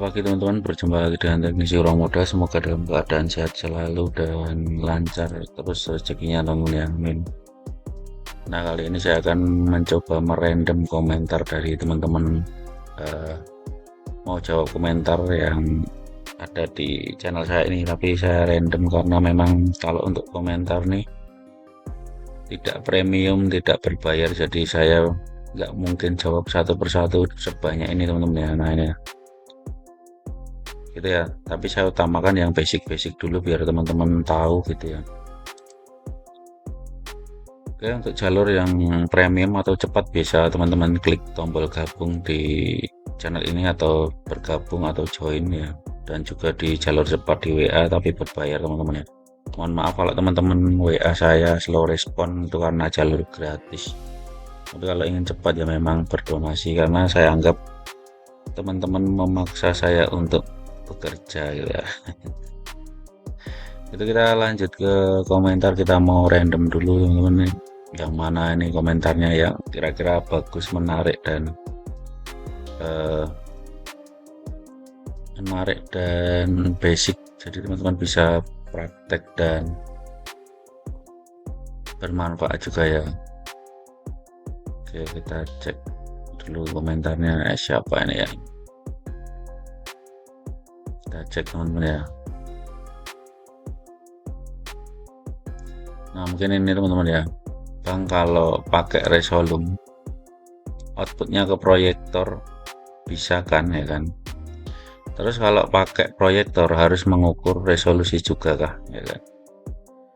Selamat pagi teman-teman, berjumpa lagi dengan teknisi orang muda. Semoga dalam keadaan sehat selalu dan lancar terus rezekinya teman ya, amin. Nah, kali ini saya akan mencoba merandom komentar dari teman-teman. eh, Mau jawab komentar yang ada di channel saya ini, tapi saya random karena memang kalau untuk komentar nih tidak premium, tidak berbayar, jadi saya nggak mungkin jawab satu persatu sebanyak ini teman-teman ya. Nah, ini gitu ya, tapi saya utamakan yang basic-basic dulu biar teman-teman tahu gitu ya. Oke, untuk jalur yang premium atau cepat bisa teman-teman klik tombol gabung di channel ini atau bergabung atau join ya, dan juga di jalur cepat di WA tapi berbayar teman-teman ya. Mohon maaf kalau teman-teman WA saya slow respon itu karena jalur gratis, tapi kalau ingin cepat ya memang berdonasi, karena saya anggap teman-teman memaksa saya untuk bekerja gitu ya. Itu kita lanjut ke komentar, kita mau random dulu teman-teman nih. Yang mana ini komentarnya yang kira-kira bagus, eh, menarik dan basic. Jadi teman-teman bisa praktek dan bermanfaat juga ya. Oke, kita cek dulu komentarnya siapa ini ya. Kita cek teman-teman ya. Nah, mungkin ini teman-teman ya. Bang, kalau pakai Resolume outputnya ke proyektor bisa kan ya kan? Terus kalau pakai proyektor harus mengukur resolusi juga kah ya kan?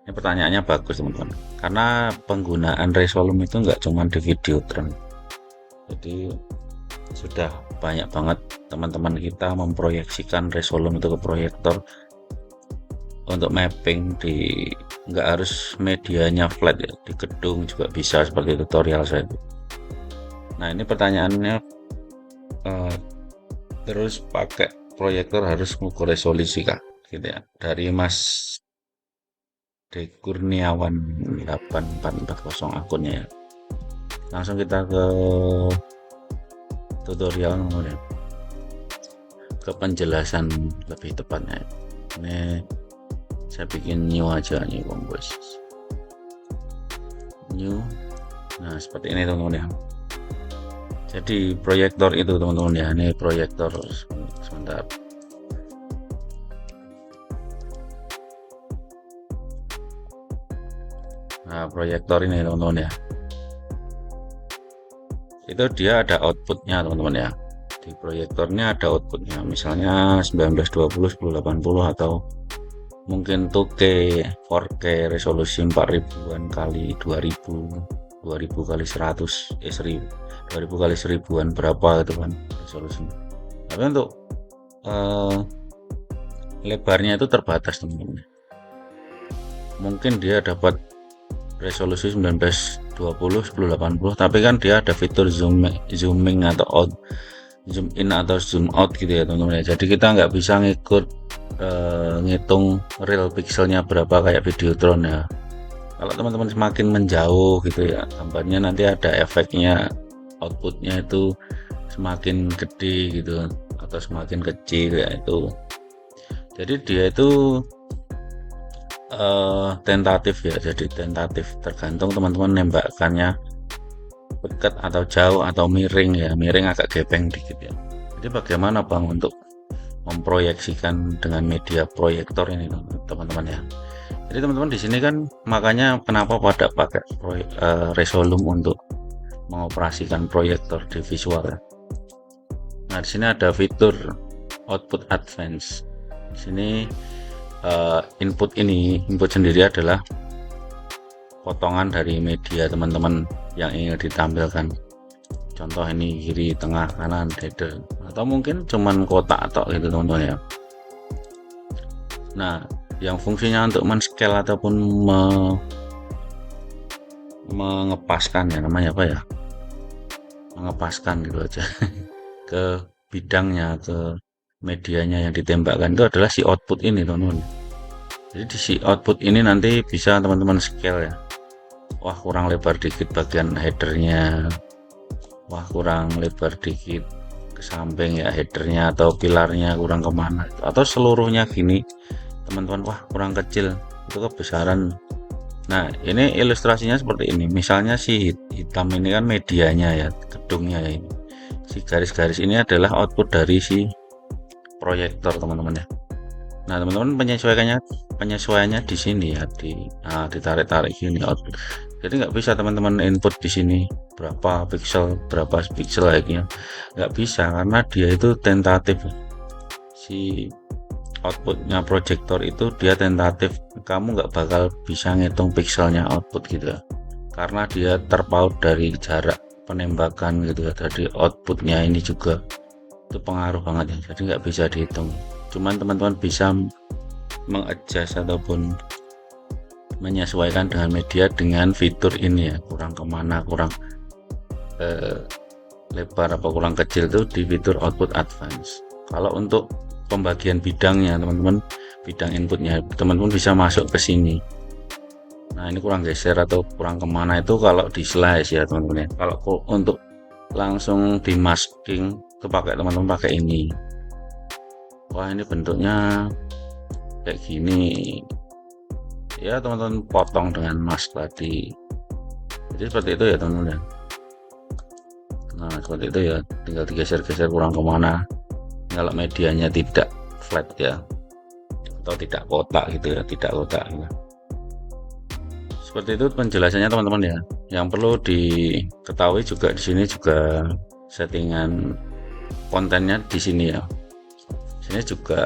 Ini pertanyaannya bagus teman-teman. Karena penggunaan Resolume itu nggak cuma di Videotron. Jadi sudah banyak banget teman-teman kita memproyeksikan Resolume itu ke proyektor untuk mapping di, nggak harus medianya flat ya, di gedung juga bisa seperti tutorial saya. Nah, ini pertanyaannya, terus pakai proyektor harus mengukur resolusi kah gitu ya, dari Mas D Kurniawan 8440 akunnya ya. Langsung kita ke tutorial kemudian ke penjelasan lebih tepatnya. Ini saya bikin new aja nih guys, new. Nah, seperti ini teman-teman ya. Jadi proyektor itu teman-teman ya, ini proyektor, sebentar. Nah, proyektor ini teman-teman ya, itu dia ada outputnya teman-teman ya. Di proyektornya ada outputnya, misalnya 1920 1080 atau mungkin 2K 4K resolusi 4000-an kali 2000 2000 kali 100 1000 2000 kali 1000-an berapa gitu kan resolusinya. Tapi untuk lebarnya itu terbatas teman-teman. Mungkin dia dapat resolusi 1920 1080, tapi kan dia ada fitur zooming atau out, zoom in atau zoom out gitu ya teman-teman ya. Jadi kita nggak bisa ngikut ngitung real pixelnya berapa kayak Videotron ya. Kalau teman-teman semakin menjauh gitu ya, gambarnya nanti ada efeknya, outputnya itu semakin gede gitu atau semakin kecil ya itu. Jadi dia itu tentatif ya, jadi tentatif tergantung teman-teman nembakkannya dekat atau jauh atau miring ya, miring agak gepeng dikit ya. Jadi bagaimana Bang untuk memproyeksikan dengan media proyektor ini teman-teman ya. Jadi teman-teman di sini kan makanya kenapa pada pakai Resolume untuk mengoperasikan proyektor di visual ya. Nah, di sini ada fitur output advance. Di sini input sendiri adalah potongan dari media teman-teman yang ingin ditampilkan. Contoh ini kiri, tengah, kanan, header, atau mungkin cuman kotak atau gitu teman-teman ya. Nah, yang fungsinya untuk men-scale ataupun mengepaskan ya, namanya apa ya, mengepaskan gitu aja ke bidangnya, ke medianya yang ditembakkan, itu adalah si output ini teman-teman. Jadi di si output ini nanti bisa teman-teman scale ya. Wah, kurang lebar dikit bagian headernya, wah kurang lebar dikit ke samping ya, headernya atau pilarnya kurang kemana atau seluruhnya gini teman-teman, wah kurang kecil, itu kebesaran. Nah ini ilustrasinya seperti ini, misalnya si hitam ini kan medianya ya, gedungnya ya, ini si garis-garis ini adalah output dari si proyektor teman-teman ya. Nah teman-teman penyesuaiannya di sini ya, ditarik-tarik gini output. Jadi nggak bisa teman-teman input di sini berapa pixel like-nya, nggak bisa karena dia itu tentatif. Si outputnya proyektor itu dia tentatif, kamu nggak bakal bisa ngitung pixelnya output gitu ya, karena dia terpaut dari jarak penembakan gitu ya. Jadi outputnya ini juga itu pengaruh banget ya, jadi nggak bisa dihitung. Cuman teman-teman bisa mengadjust ataupun menyesuaikan dengan media dengan fitur ini ya, kurang kemana, kurang lebar apa kurang kecil itu di fitur output advance. Kalau untuk pembagian bidangnya teman-teman, bidang inputnya teman-teman bisa masuk ke sini. Nah ini kurang geser atau kurang kemana itu kalau di slice ya teman-teman ya. Kalau untuk langsung di masking itu pakai teman-teman pakai ini. Wah ini bentuknya kayak gini ya, teman-teman potong dengan mask tadi. Jadi seperti itu ya teman-teman ya. Nah seperti itu ya, tinggal digeser-geser kurang kemana kalau medianya tidak flat ya, atau tidak kotak gitu ya, tidak kotak ya. Seperti itu penjelasannya teman-teman ya. Yang perlu diketahui juga di sini juga settingan kontennya di sini ya. Sini juga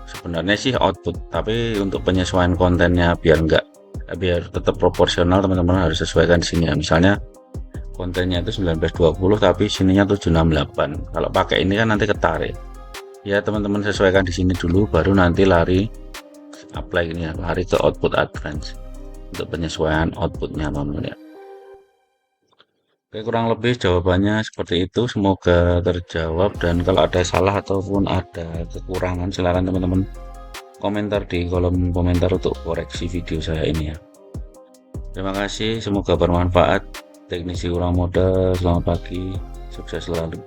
sebenarnya sih output, tapi untuk penyesuaian kontennya biar tetap proporsional teman-teman harus sesuaikan di sini ya. Misalnya kontennya itu 1920 tapi sininya 768. Kalau pakai ini kan nanti ketarik. Ya teman-teman sesuaikan di sini dulu, baru nanti lari apply ini ya, lari ke output advance untuk penyesuaian outputnya teman-teman ya. Oke, kurang lebih jawabannya seperti itu, semoga terjawab, dan kalau ada salah ataupun ada kekurangan silakan teman-teman komentar di kolom komentar untuk koreksi video saya ini ya. Terima kasih, semoga bermanfaat. Teknisi kurang modal, selamat pagi, sukses selalu.